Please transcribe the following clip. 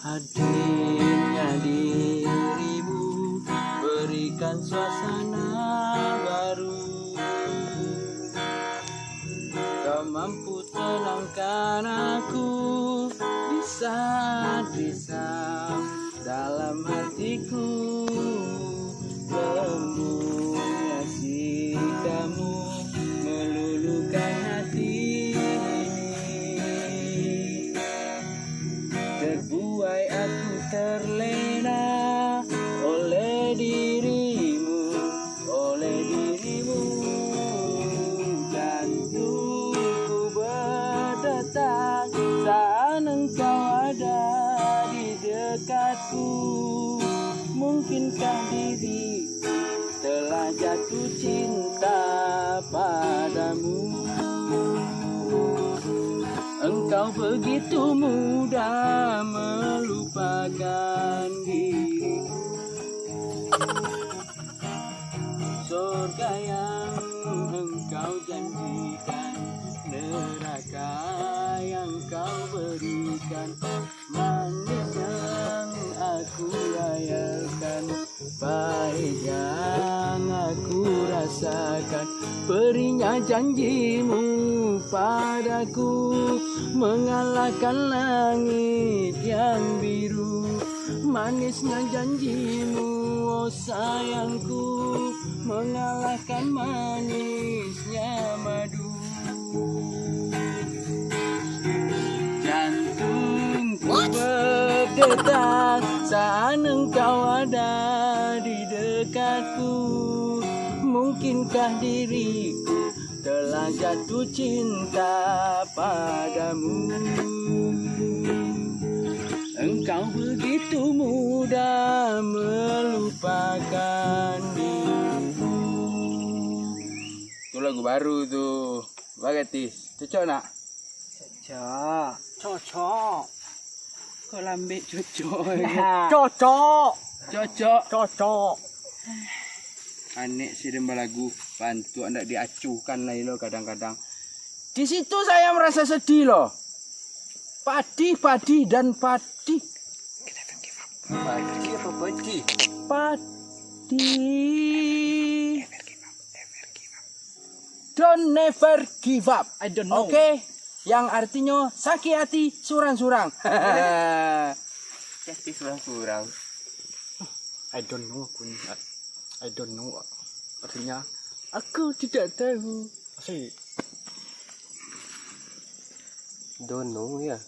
Hadirnya dirimu berikan suasana baru. Kau mampu tenangkan aku di saat risau dalam hatiku. Lembutnya sikapmu meluluhkan hati ini. Terbuai aku terlena oleh dirimu, jantungku berdetak saat engkau ada di dekatku. Mungkinkah diri telah jatuh cinta padamu? Engkau begitu mudah melupakan diri. Surga yang engkau janjikan, neraka yang kau berikan. Manis yang aku rayakan, pahit yang aku rasakan. Perihnya janjimu padaku, mengalahkan langit yang biru. Manisnya janjimu, oh sayangku, mengalahkan manisnya madu. Jantungku berdetak saat engkau ada di dekatku. Mungkinkah diriku telah jatuh cinta padamu? Engkau begitu mudah melupakan dirimu. Itu lagu baru tuh, Bagatis. Cocok nak? Cocok. Kok lambe cocok? Cocok. Anek si demba lagu bantu anda diacuhkan lah lo kadang-kadang. Di situ saya merasa sedih loh. Padi dan padi. Padi apa padi? Padi. Don't never give up. I don't know. Oke, yang artinya sakit hati surang-surang. Sakit surang-surang. I don't know pun. I don't know. Artinya aku tidak tahu. Asik. Don't know ya.